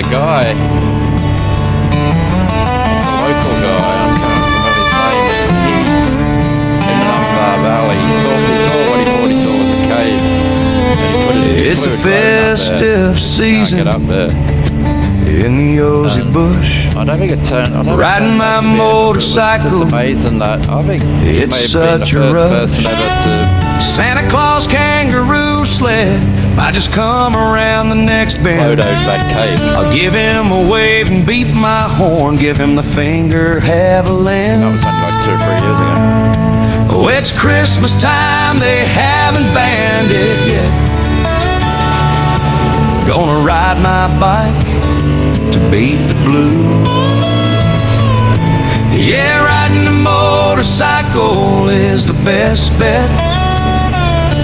a guy. It's a local guy. I can't remember his name. He ended up Valley. He saw what he thought he saw was a cave. And he it's a festive season. Get up there. In the Ozzy bush, I don't think it turned. riding my motorcycle. It's just amazing that I think it's such a rush. Santa Claus kangaroo sled might just come around the next bend. That cave. I'll give him a wave and beat my horn, give him the finger, have a land. That was only like 2 or 3 years ago. Oh, it's Christmas time, they haven't banned it yet. Gonna ride my bike to beat the blue. Yeah, riding a motorcycle is the best bet.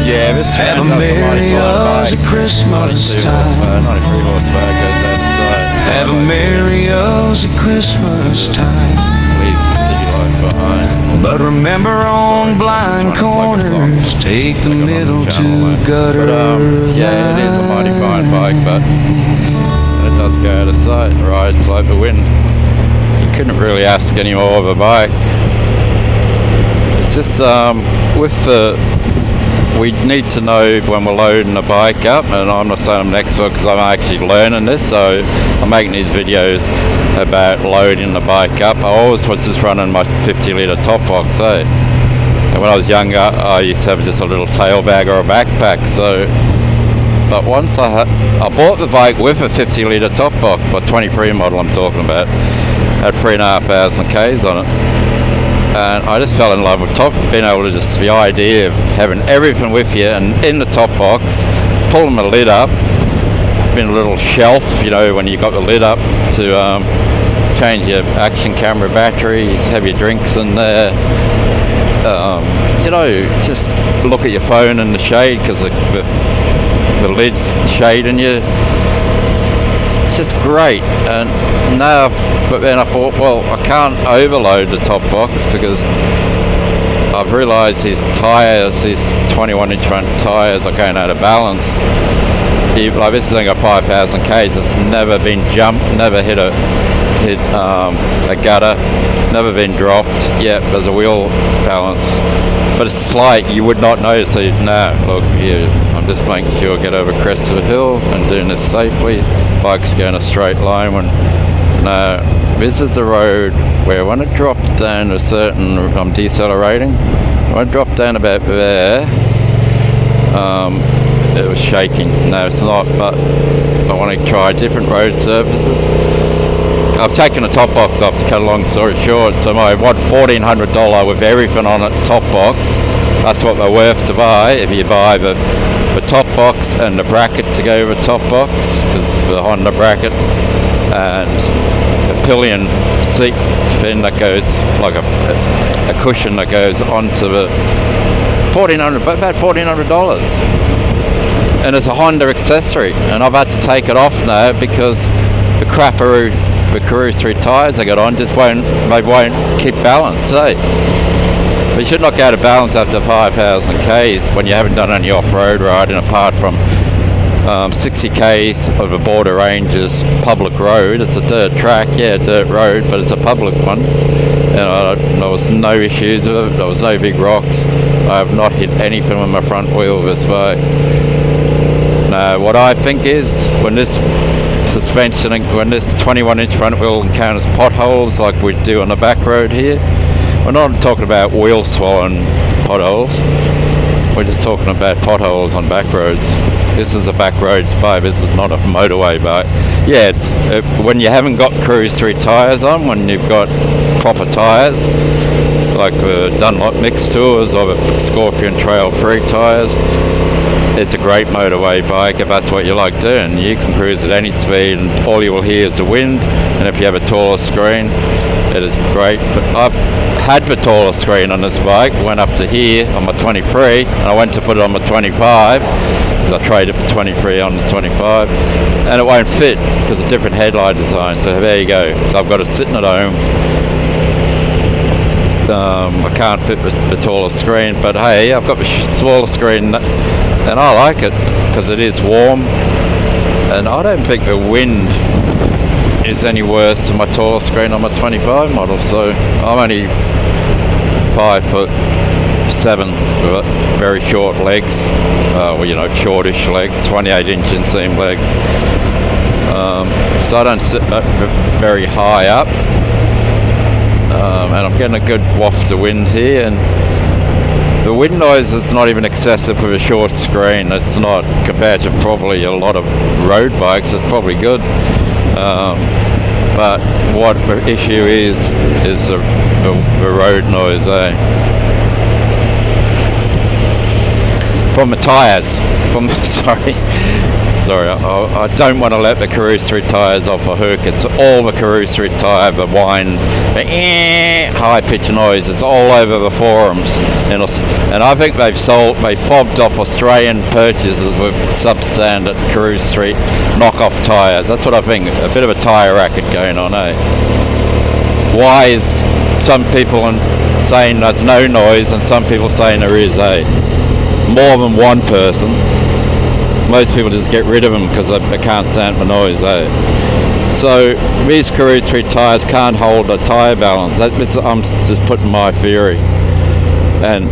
Yeah, this have a merry Ozzy Christmas time. 93 horsepower goes down the side. Have a merry Ozzy Christmas time. Leaves the city life behind. But remember, on blind corners, take the middle to gutter. Yeah, it is a mighty fine bike, but it does go out of sight. Rides like the wind. You couldn't really ask any more of a bike. It's just we need to know when we're loading a bike up, and I'm not saying I'm an expert because I'm actually learning this, so I'm making these videos about loading the bike up. I always was just running my 50 litre top box, and when I was younger I used to have just a little tail bag or a backpack. So but once I bought the bike with a 50 litre top box, my 23 model I'm talking about, had 3,500 Ks on it. And I just fell in love with being able to just, the idea of having everything with you and in the top box, pulling the lid up, being a little shelf, you know, when you got the lid up to change your action camera batteries, have your drinks in there, you know, just look at your phone in the shade because the lid's shading you. It's just great. And now, but then I thought, well, I can't overload the top box because I've realised these tyres, these 21-inch front tyres, are going out of balance. Like this thing got 5,000 Ks. It's never been jumped, never hit a gutter, never been dropped. Yeah, there's a wheel balance, but it's slight. You would not notice. So no, look here. I'm just making sure I get over crest of the hill and doing this safely. Bike's going a straight line. Now this is the road where when I drop down a certain, I'm decelerating. When I drop down about there, it was shaking. No, it's not, but I want to try different road surfaces. I've taken the top box off to cut a long story short, so my $1,400 with everything on it top box, that's what they're worth to buy if you buy the top box and the bracket to go over top box, because the Honda bracket and a pillion seat fin that goes like a cushion that goes onto the about $1,400. And it's a Honda accessory, and I've had to take it off now because the Karoo 3 tyres I got on just won't keep balance. But you should not go out of balance after 5,000 Ks when you haven't done any off-road riding apart from 60 Ks of a border ranges public road. It's a dirt track, yeah, dirt road, but it's a public one. And there was no issues with it. There was no big rocks. I have not hit anything with my front wheel this bike. Now, what I think is when this suspension, when this 21-inch front wheel encounters potholes like we do on the back road here, we're not talking about wheel swollen potholes. We're just talking about potholes on back roads. This is a back roads bike. This is not a motorway bike. Yeah, when you haven't got Karoo 3 tyres on, when you've got proper tyres, like the Dunlop Mix Tours or the Scorpion Trail 3 tyres, it's a great motorway bike if that's what you like doing. You can cruise at any speed and all you will hear is the wind, and if you have a taller screen, it is great. But I've had the taller screen on this bike, went up to here on my 23, and I went to put it on my 25, because I traded the 23 on the 25, and it won't fit because of different headlight design, so there you go. So I've got it sitting at home. I can't fit the taller screen, but hey, I've got the smaller screen, and I like it because it is warm, and I don't think the wind is any worse than my tall screen on my 25 model. So I'm only 5'7" with very short legs, shortish legs, 28-inch inseam legs. So I don't sit very high up, and I'm getting a good waft of wind here, and the wind noise is not even excessive with a short screen. It's not, compared to probably a lot of road bikes, it's probably good. But what the issue is the road noise, from the tyres. Sorry, I don't want to let the Karoo Street tyres off a hook. It's all the Karoo Street tyre, the whine, the high-pitched noise. It's all over the forums, and I think they've fobbed off Australian purchases with substandard Karoo Street knockoff tyres. That's what I think. A bit of a tyre racket going on, Why is some people saying there's no noise and some people saying there is, More than one person. Most people just get rid of them because they can't stand the noise, So these Karoo Street tyres can't hold a tyre balance. I'm just putting my theory. And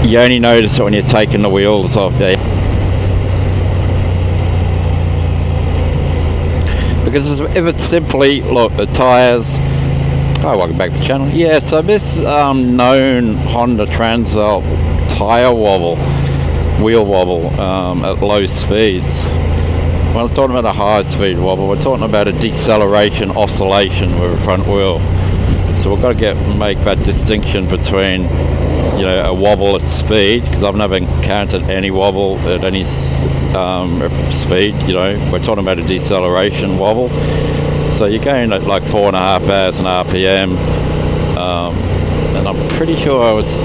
you only notice it when you're taking the wheels off there. Because if it's simply, look, the tyres... Oh, welcome back to the channel. Yeah, so this known Honda Transalp tyre wheel wobble at low speeds. We're not talking about a high speed wobble, we're talking about a deceleration oscillation with a front wheel. So we've got to make that distinction between, a wobble at speed, because I've never encountered any wobble at any speed. We're talking about a deceleration wobble. So you're going at like 4,500 RPM, and I'm pretty sure it's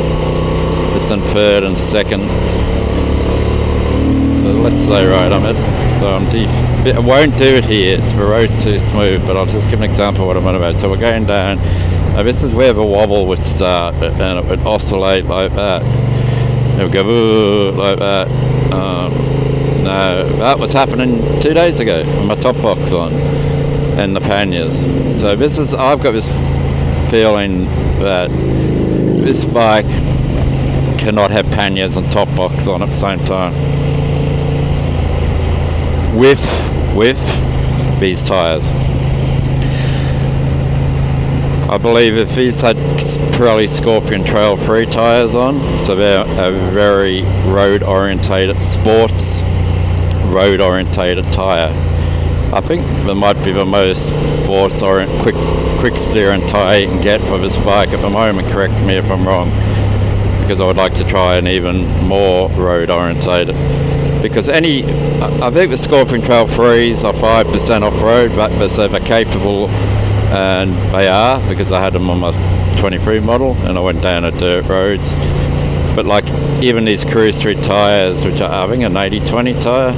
in third and second. So let's say right I'm it. So I'm deep. I won't do it here, the road's too smooth, but I'll just give an example of what I'm on about. So we're going down. Now this is where the wobble would start, and it would oscillate like that. It would go like that. Now that was happening 2 days ago with my top box on and the panniers. So I've got this feeling that this bike cannot have panniers and top box on at the same time. With these tyres. I believe if these had Pirelli Scorpion Trail Free tyres on, so they're a very road-orientated, sports road-orientated tyre. I think they might be the most sports-oriented, quick steering tyre you can get for this bike at the moment. Correct me if I'm wrong, because I would like to try an even more road-orientated. Because I think the Scorpion Trail Frees are 5% off-road, but they're capable, and they are, because I had them on my 23 model and I went down at dirt roads. But like even these Karoo Street tyres, which are having an 80/20 tyre,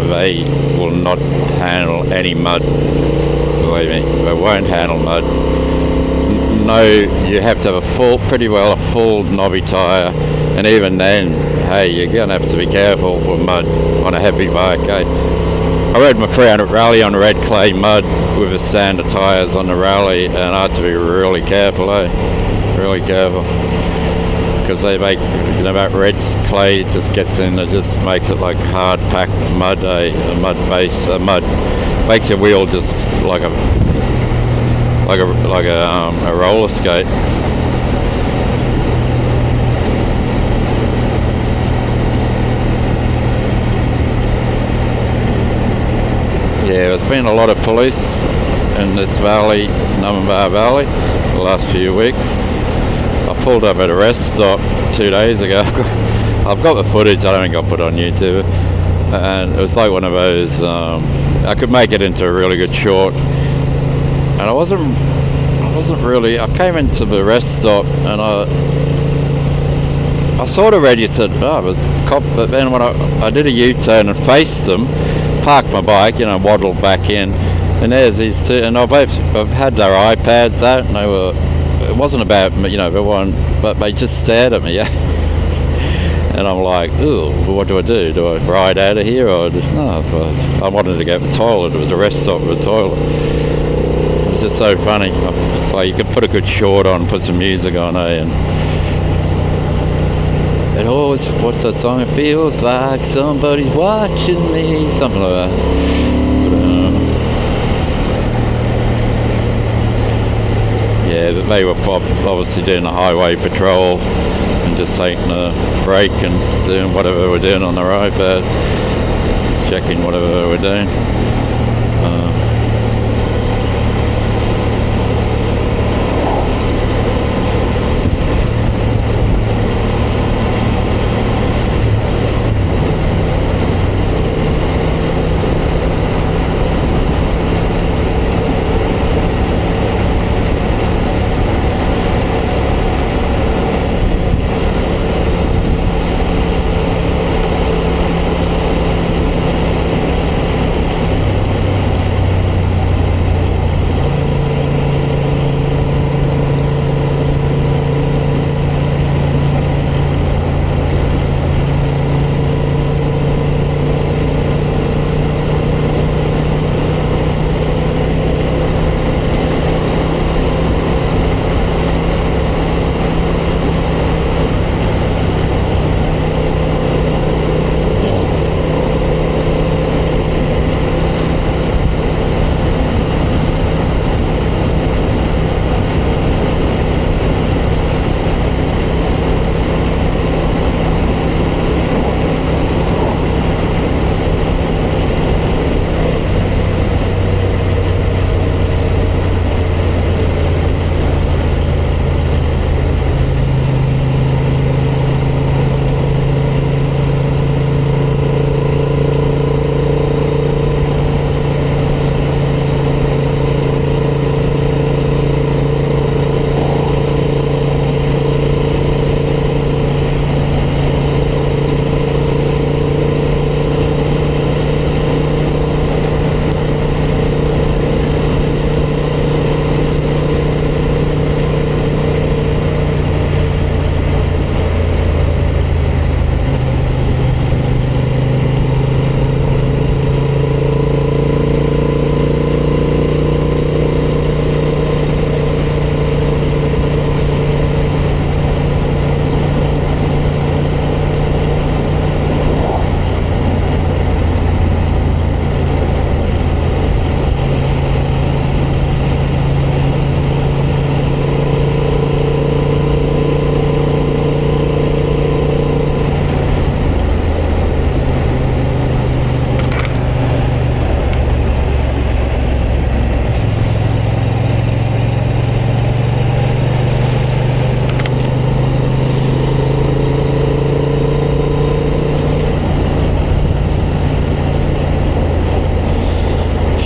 they will not handle any mud. Believe me, they won't handle mud. No, you have to have a full knobby tyre, and even then, hey, you're gonna have to be careful with mud on a heavy bike. I rode my 300 rally on red clay mud with the standard tyres on the rally, and I had to be really careful, really careful, because they make, that red clay just gets in, it just makes it like hard packed mud, a mud base, makes your wheel just like a roller skate. Yeah, there's been a lot of police in this valley, Numbaba Valley, the last few weeks. I pulled up at a rest stop 2 days ago. I've got the footage, I don't think I'll put it on YouTube. And it was like one of those, I could make it into a really good short. And I wasn't really, I came into the rest stop and I sort of registered, the cop, but then when I did a U-turn and faced them, parked my bike, waddled back in, and there's these two, and I've had their iPads out, and it wasn't about me, but they just stared at me, yeah. And I'm like, ooh, what do I do? Do I ride out of here? Or no, I wanted to go to the toilet. It was a rest stop with a toilet. It was just so funny. It's like you could put a good short on, put some music on, and it always, what's that song? It feels like somebody's watching me, something like that. Yeah, but they were obviously doing a highway patrol and just taking a break and doing whatever they were doing on the road, but checking whatever they were doing.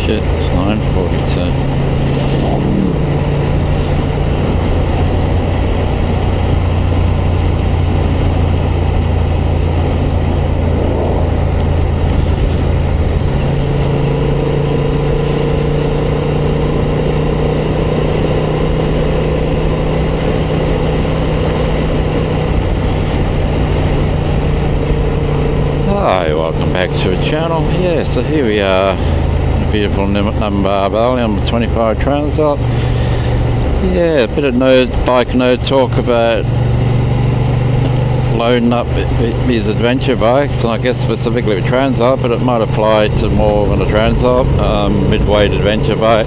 Shit, it's 9:42. Hi, welcome back to the channel. Yeah, so here we are, a beautiful number Valley on the 25 Transalp. Yeah, a bit of bike nerd talk about loading up these adventure bikes, and I guess specifically with Transalp, but it might apply to more than a Transalp, mid-weight adventure bike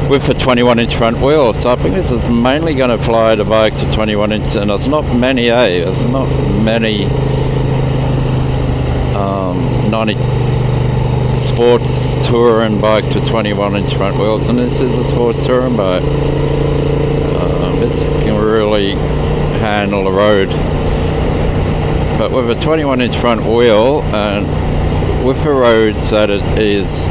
with a 21-inch front wheel. So I think this is mainly going to apply to bikes with 21 inch, and there's not many, there's not many 90 sports touring bikes with 21-inch front wheels, and this is a sports touring bike. This can really handle the road, but with a 21-inch front wheel and with the roads that it is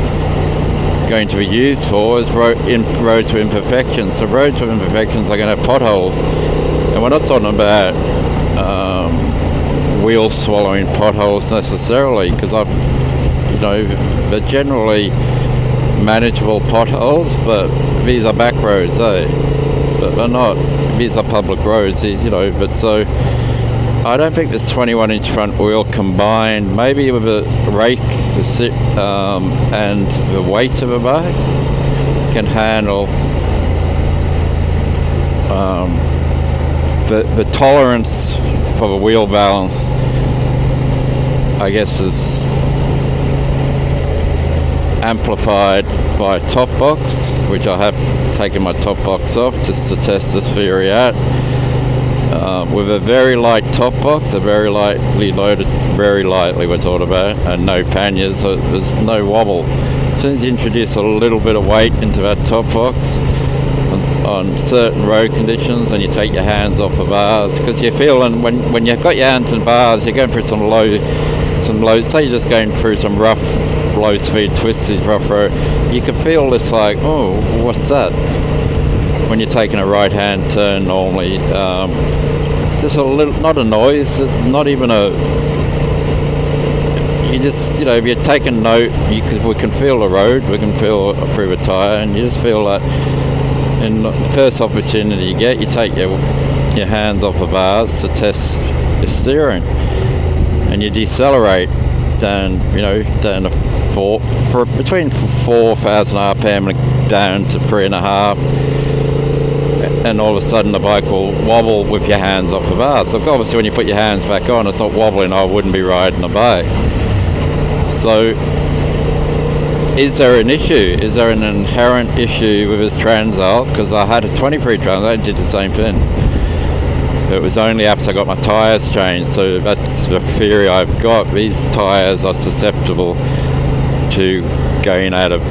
going to be used for is roads with imperfections. So roads with imperfections are going to have potholes, and we're not talking about wheel swallowing potholes necessarily, because they're generally manageable potholes, but these are back roads, but they're not. These are public roads, but so I don't think this 21-inch front wheel combined, maybe with a rake and the weight of a bike, can handle the tolerance for the wheel balance, I guess, is amplified by a top box, which I have taken my top box off just to test this theory out. With a very light top box, a very lightly loaded, very lightly we're talking about, and no panniers, so there's no wobble. As soon as you introduce a little bit of weight into that top box on certain road conditions, and you take your hands off the bars, because you're feeling, when you've got your hands in bars, you're going through some low, say you're just going through some rough, low speed, twisted, rough road, you can feel this like, oh, what's that? When you're taking a right hand turn normally, just a little, not a noise, not even a, you just, you know, if you're taking note, we can feel the road, we can feel through a tyre, and you just feel that in the first opportunity you get, you take your hands off the bars to test your steering, and you decelerate down, you know, down to between 4,000 RPM down to 3.5, and all of a sudden the bike will wobble with your hands off the bars. So obviously when you put your hands back on, it's not wobbling. I wouldn't be riding a bike. So is there an issue? Is there an inherent issue with this Transalp? Because I had a 23 Transalp and did the same thing. It was only after I got my tyres changed. So that's the theory I've got. These tyres are susceptible to going out of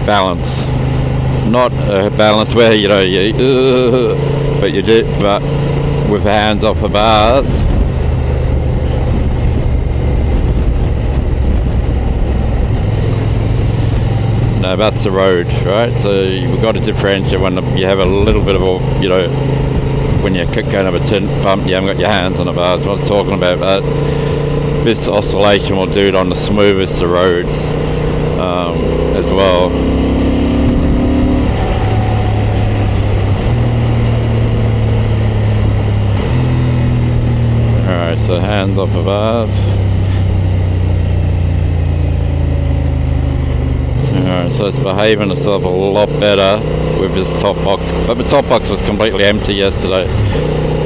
balance. Not a balance where, you know, but you did, but with hands off the bars. No, that's the road, right? So you've got to differentiate when you have a little bit of a, you know, when you're going up a tin bump, you haven't got your hands on the bars. I'm not talking about that. This oscillation will do it on the smoothest of roads as well. Alright, so hands off the bars. Alright, so it's behaving itself a lot better with this top box. But the top box was completely empty yesterday.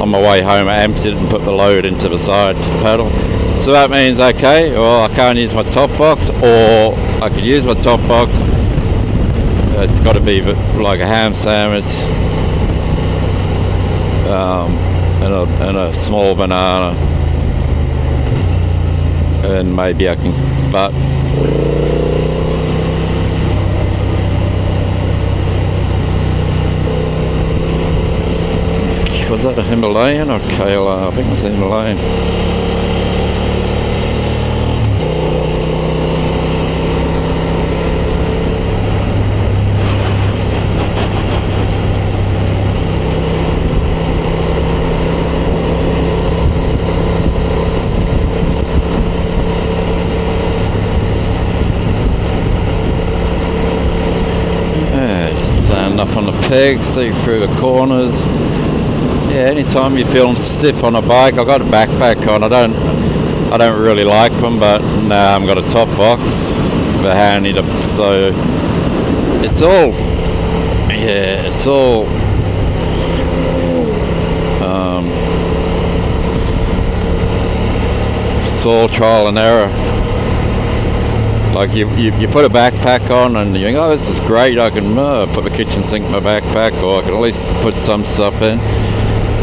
On my way home I emptied it and put the load into the side pedal. So that means, okay, well, I can't use my top box, or I could use my top box. It's got to be like a ham sandwich and a small banana, and maybe I can, but was that a Himalayan or KLR? I think it was a Himalayan. Up on the pegs, see through the corners. Yeah, anytime you're feeling stiff on a bike, I've got a backpack on. I don't really like them, but now I've got a top box, they're handy to, so it's all trial and error. Like you put a backpack on and you think, oh, this is great, I can put the kitchen sink in my backpack, or I can at least put some stuff in.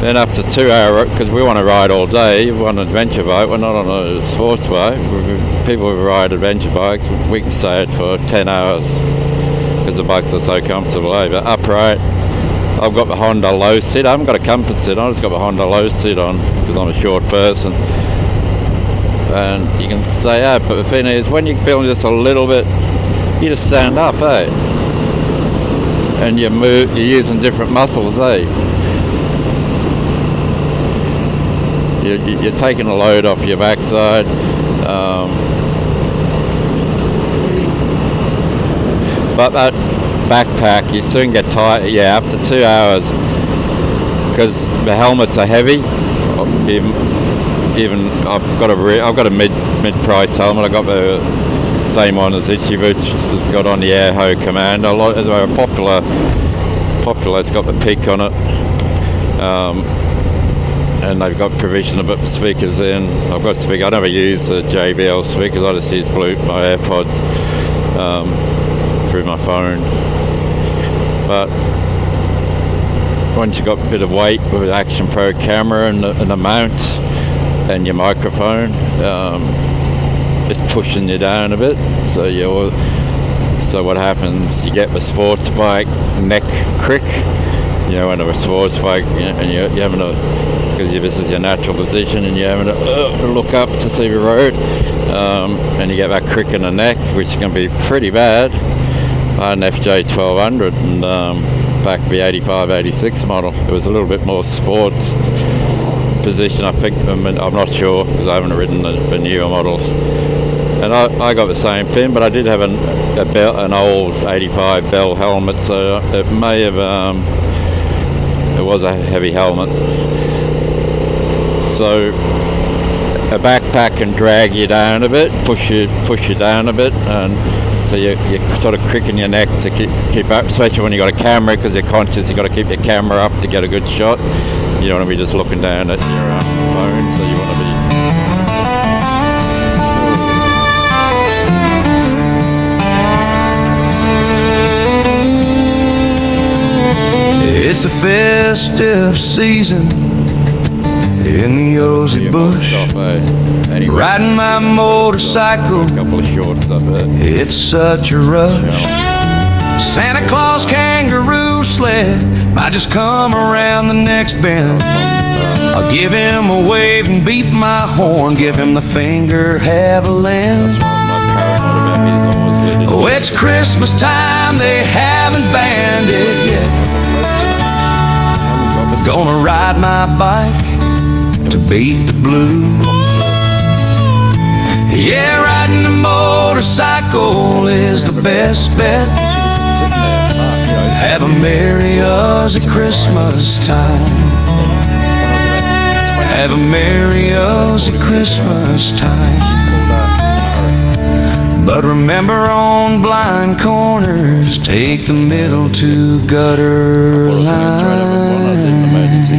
Then after 2 hour, because we want to ride all day, we're on an adventure bike, we're not on a sports bike. People who ride adventure bikes, we can stay it for 10 hours because the bikes are so comfortable. But upright, I've got the Honda low sit, I haven't got a comfort sit on, I've just got the Honda low sit on because I'm a short person. And you can stay out, but the thing is, when you're feeling just a little bit, you just stand up, eh? And you move, you're using different muscles, eh? You're taking a load off your backside. But that backpack, you soon get tired. Yeah, after 2 hours, because the helmets are heavy. even I've got a mid-price helmet. I got the same one as Itchy Boots has got on the Airho Commander. As a popular, it's got the peak on it, and they've got provision of speakers in. I've got speakers. I never use the JBL speakers. I just use my AirPods through my phone. But once you've got a bit of weight with Action Pro camera and a mount and your microphone, it's pushing you down a bit. So what happens? You get the sports bike neck crick. You know, when a sports bike, and you're having to, because this is your natural position, and you're having to look up to see the road, and you get that crick in the neck, which can be pretty bad. I had an FJ 1200 and back the 85, 86 model. It was a little bit more sports position, I think. I'm not sure because I haven't ridden the newer models. And I got the same thing, but I did have an old 85 Bell helmet, so it may have, it was a heavy helmet. So a backpack can drag you down a bit, push you down a bit, and so you're sort of cricking your neck to keep up, especially when you got a camera, because you're conscious you got to keep your camera up to get a good shot. You don't want to be just looking down at your phone, so you want to be. It's a festive season in the Ozzy bush, Anyway, riding my motorcycle. A couple of shorts up there. It's such a rush. Santa Claus kangaroo sled might just come around the next bend. I'll give him a wave and beat my horn, give him the finger, have a land. Oh, it's Christmas time, they haven't banned it yet. Gonna ride my bike to beat the blues. Yeah, riding a motorcycle is the best bet. Have a merry Aussie Christmas time. Have a merry Aussie Christmas time. But remember, on blind corners, take the middle two gutter lines. I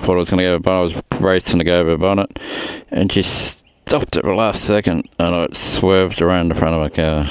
thought I was going to go over bonnet. I was racing to go over bonnet, and she stopped at the last second, and it swerved around the front of my car.